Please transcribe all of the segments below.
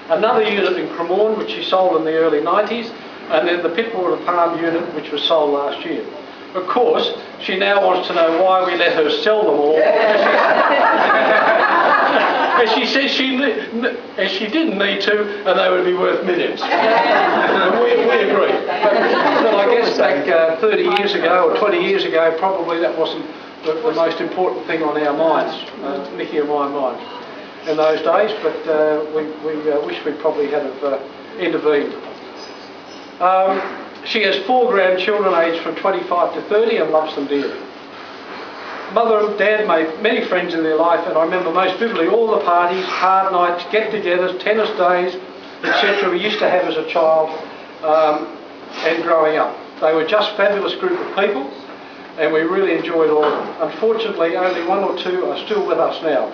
another unit in Cremorne, which she sold in the early 90s, and then the Pittwater Palm unit, which was sold last year. Of course, she now wants to know why we let her sell them all. As she says she didn't need to, and they would be worth millions. we agree. But I guess back 30 years ago or 20 years ago, probably that wasn't the most important thing on our minds, Nikki and my minds, in those days. But we wish we probably had intervened. She has 4 grandchildren aged from 25 to 30 and loves them dearly. Mother and Dad made many friends in their life, and I remember most vividly all the parties, hard nights, get-togethers, tennis days, etc. we used to have as a child and growing up. They were just a fabulous group of people, and we really enjoyed all of them. Unfortunately, only 1 or 2 are still with us now.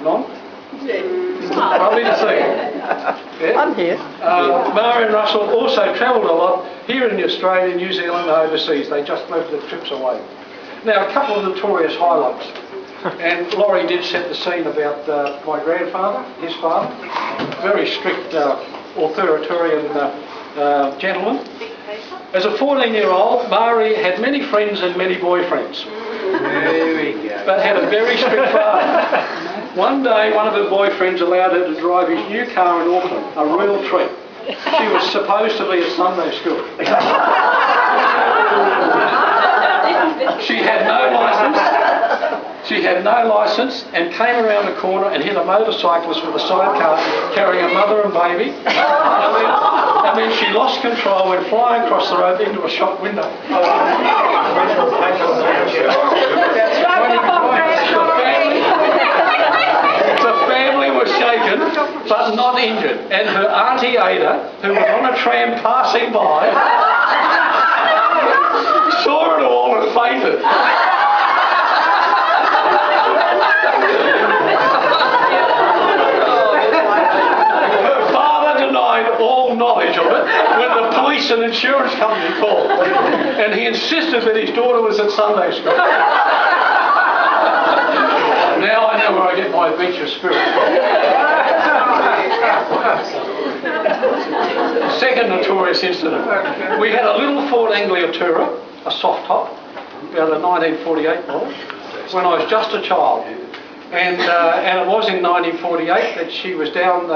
Non? Lovely to see you. Yeah? I'm here. Mara and Russell also travelled a lot here in Australia, New Zealand and overseas. They just moved their trips away. Now, a couple of notorious highlights. And Laurie did set the scene about my grandfather, his father. Very strict, authoritarian gentleman. As a 14-year-old, Mari had many friends and many boyfriends. There we go. But had a very strict father. One day, one of her boyfriends allowed her to drive his new car in Auckland, a real treat. She was supposed to be at Sunday school. She had no licence and came around the corner and hit a motorcyclist with a sidecar carrying a mother and baby. And then she lost control, went flying across the road into a shop window. The family was shaken, but not injured. And her auntie Ada, who was on a tram passing by, saw it all and fainted. Her father denied all knowledge of it when the police and insurance company called, and he insisted that his daughter was at Sunday school. Now I know where I get my adventure spirit from. Second notorious incident. We had a little Ford Anglia Tourer, a soft top, about a 1948 model, when I was just a child. And it was in 1948 that she was going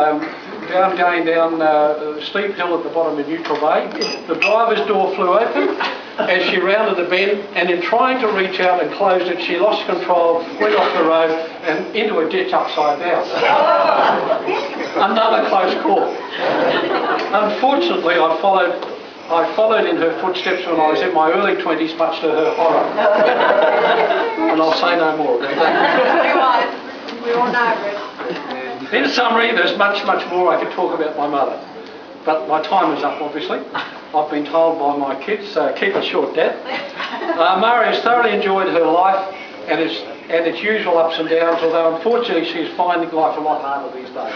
down a steep hill at the bottom of Neutral Bay. The driver's door flew open as she rounded the bend, and in trying to reach out and close it, she lost control, went off the road and into a ditch upside down. Another close call. Unfortunately, I followed in her footsteps when I was in my early 20s, much to her horror. And I'll say no more. We all know it. In summary, there's much, much more I could talk about my mother. But my time is up, obviously. I've been told by my kids, keep it short, Dad. Mari has thoroughly enjoyed her life and its usual ups and downs, although unfortunately she's finding life a lot harder these days,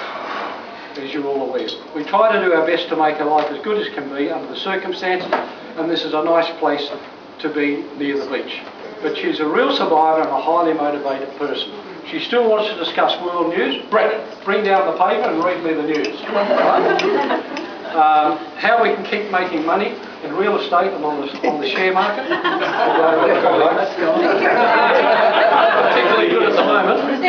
as you're all aware. We try to do our best to make her life as good as can be under the circumstances, and this is a nice place to be near the beach. But she's a real survivor and a highly motivated person. She still wants to discuss world news. Brett, bring down the paper and read me the news. How we can keep making money in real estate and on the share market. Particularly good at the moment.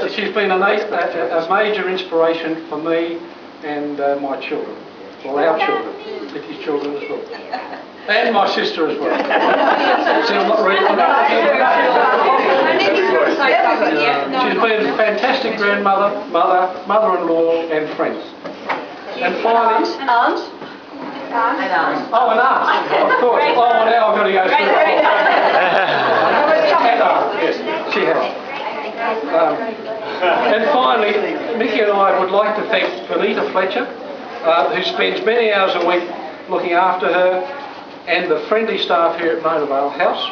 And she's been a major inspiration for me and my children. Well, our children. Nikki's children as well. And my sister as well. See, I'm not reading. She's been a fantastic grandmother, mother-in-law and friends. And finally... Aunt. Oh, an aunt, of course. Oh, now I've got to go through it. And aunt, yes, she has. And finally, Nikki and I would like to thank Benita Fletcher, who spends many hours a week looking after her, and the friendly staff here at Mona Vale House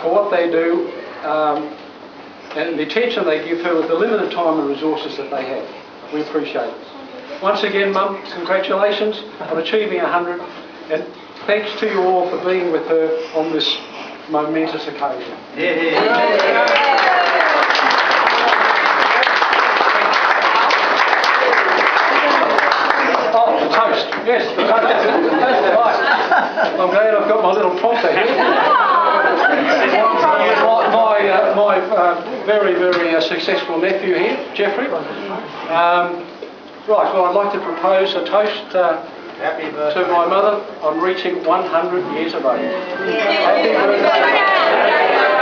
for what they do and the attention they give her with the limited time and resources that they have. We appreciate it. Once again, Mum, congratulations on achieving 100, and thanks to you all for being with her on this momentous occasion. Yes, that's right. I'm glad I've got my little prompter here. My very, very successful nephew here, Jeffrey. Right, well, I'd like to propose a toast Happy birthday. to my mother. I'm reaching 100 years of age. Happy birthday.